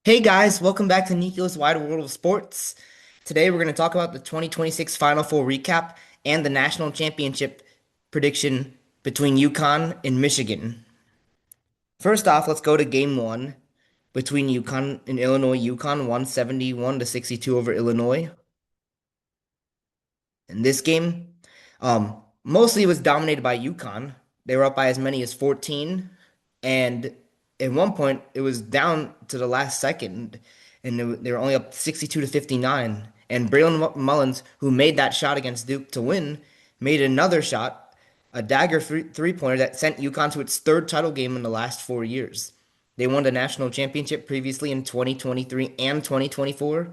Hey guys, welcome back to Nico's Wide World of Sports. Today we're going to talk about the 2026 Final Four recap and the national championship prediction between UConn and Michigan. First off, let's go to game one between UConn and Illinois. UConn won 71 to 62 over Illinois. In this game, mostly it was dominated by UConn. They were up by as many as 14, and at one point it was down to the last second, and they were only up 62 to 59. And Braylon Mullins, who made that shot against Duke to win, made another shot, a dagger three-pointer that sent UConn to its third title game in the last 4 years. They won the national championship previously in 2023 and 2024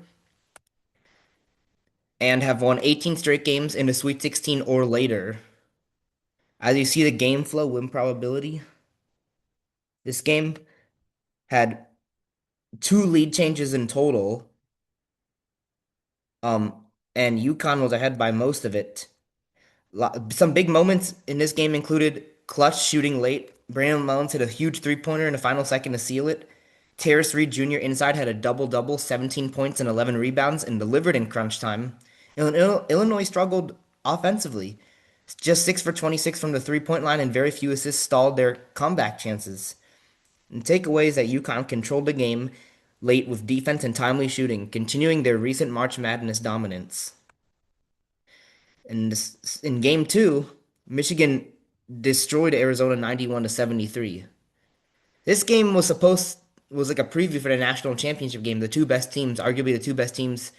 and have won 18 straight games in the Sweet 16 or later. As you see the game flow win probability, this game had two lead changes in total, and UConn was ahead by most of it. Some big moments in this game included clutch shooting late. Brandon Mullins hit a huge three-pointer in the final second to seal it. Terrace Reed Jr. inside had a double-double, 17 points and 11 rebounds, and delivered in crunch time. Illinois struggled offensively. Just 6 for 26 from the three-point line and very few assists stalled their comeback chances. And takeaways that UConn controlled the game late with defense and timely shooting, continuing their recent March Madness dominance. In game two, Michigan destroyed Arizona 91 to 73. This game was like a preview for the national championship game. The two best teams, arguably the two best teams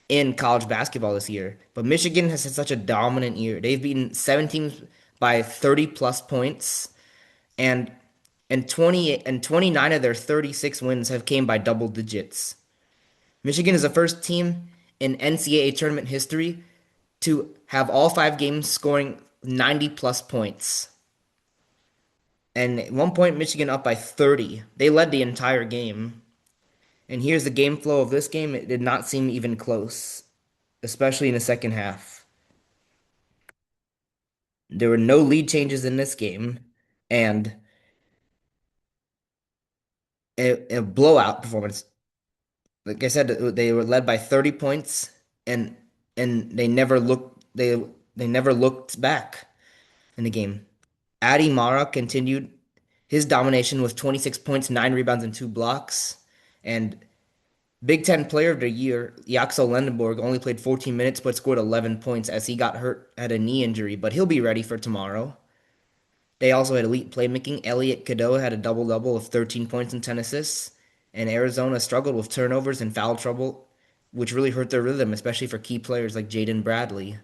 in college basketball this year. But Michigan has had such a dominant year. They've beaten seven teams by 30 plus points, and 29 of their 36 wins have came by double digits. Michigan is the first team in NCAA tournament history to have all five games scoring 90 plus points. And at one point, Michigan up by 30. They led the entire game. And here's the game flow of this game. It did not seem even close, especially in the second half. There were no lead changes in this game, and a blowout performance. Like I said, they were led by 30 points, and they never looked back in the game. Adi Mara continued his domination with 26 points, 9 rebounds, and 2 blocks. And Big Ten Player of the Year, Yaxel Lendenborg, only played 14 minutes but scored 11 points as he got hurt at a knee injury, but he'll be ready for tomorrow. They also had elite playmaking. Elliot Cadeau had a double-double of 13 points and 10 assists. And Arizona struggled with turnovers and foul trouble, which really hurt their rhythm, especially for key players like Jaden Bradley.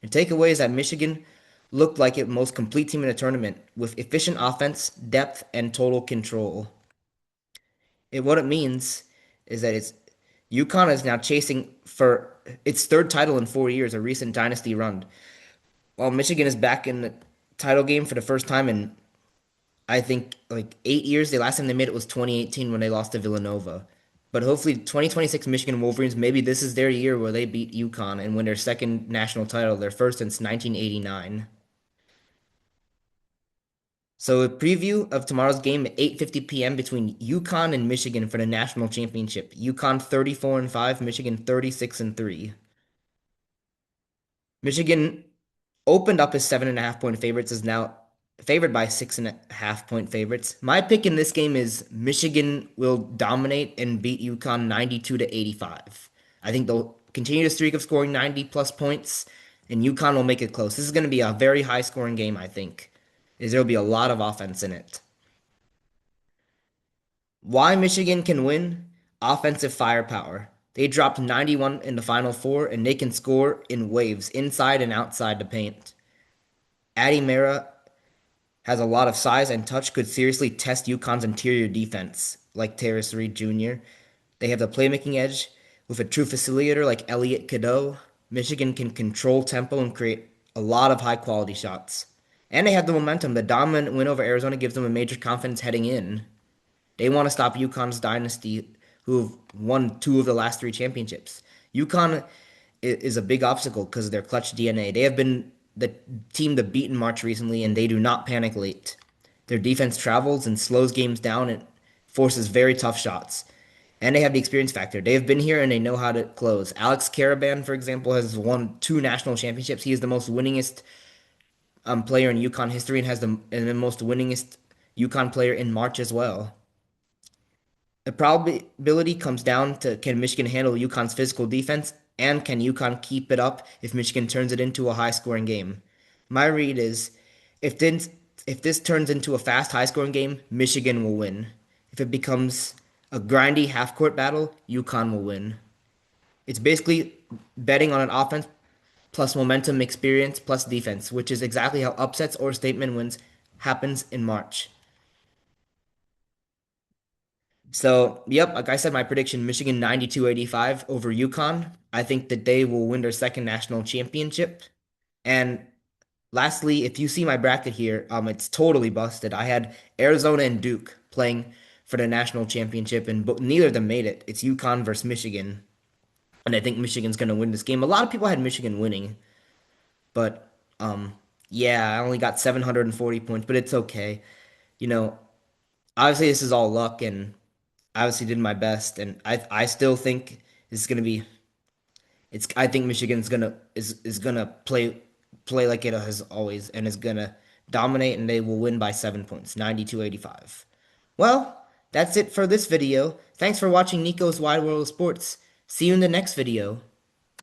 The takeaway is that Michigan looked like it most complete team in the tournament with efficient offense, depth, and total control. What it means is that it's UConn is now chasing for its third title in 4 years, a recent dynasty run. While Michigan is back in the title game for the first time in I think like 8 years. The last time they made it was 2018 when they lost to Villanova. But hopefully 2026 Michigan Wolverines, maybe this is their year where they beat UConn and win their second national title, their first since 1989. So a preview of tomorrow's game at 8:50 p.m. between UConn and Michigan for the national championship. UConn 34 and 5, Michigan 36 and 3. Michigan opened up as 7.5 point favorites, is now favored by 6.5 point favorites. My pick in this game is Michigan will dominate and beat UConn 92 to 85. I think they'll continue the streak of scoring 90 plus points, and UConn will make it close. This is going to be a very high scoring game, I think, as there'll be a lot of offense in it. Why Michigan can win? Offensive firepower. They dropped 91 in the Final Four, and they can score in waves, inside and outside the paint. Adi Mera has a lot of size and touch, could seriously test UConn's interior defense, like Terrace Reed Jr. They have the playmaking edge with a true facilitator like Elliot Cadeau. Michigan can control tempo and create a lot of high quality shots. And they have the momentum. The dominant win over Arizona gives them a major confidence heading in. They want to stop UConn's dynasty, who have won two of the last three championships. UConn is a big obstacle because of their clutch DNA. They have been the team to beat in March recently, and they do not panic late. Their defense travels and slows games down and forces very tough shots. and they have the experience factor. They have been here and they know how to close. Alex Caravan, for example, has won two national championships. He is the most winningest player in UConn history and has the most winningest UConn player in March as well. The probability comes down to can Michigan handle UConn's physical defense and can UConn keep it up if Michigan turns it into a high scoring game. My read is if this, if this turns into a fast, high scoring game, Michigan will win. If it becomes a grindy half court battle, UConn will win. It's basically betting on an offense plus momentum, experience plus defense, which is exactly how upsets or statement wins happens in March. So, yep, like I said, my prediction, Michigan 92-85 over UConn. I think that they will win their second national championship. And lastly, if you see my bracket here, it's totally busted. I had Arizona and Duke playing for the national championship, and neither of them made it. It's UConn versus Michigan, and I think Michigan's going to win this game. A lot of people had Michigan winning, but yeah, I only got 740 points, but it's okay. You know, obviously this is all luck, and I obviously did my best, and I still think it's gonna be it's I think Michigan's is gonna play like it has always and is gonna dominate and they will win by 7 points, 92-85. Well, that's it for this video. Thanks for watching Nico's Wide World of Sports. See you in the next video.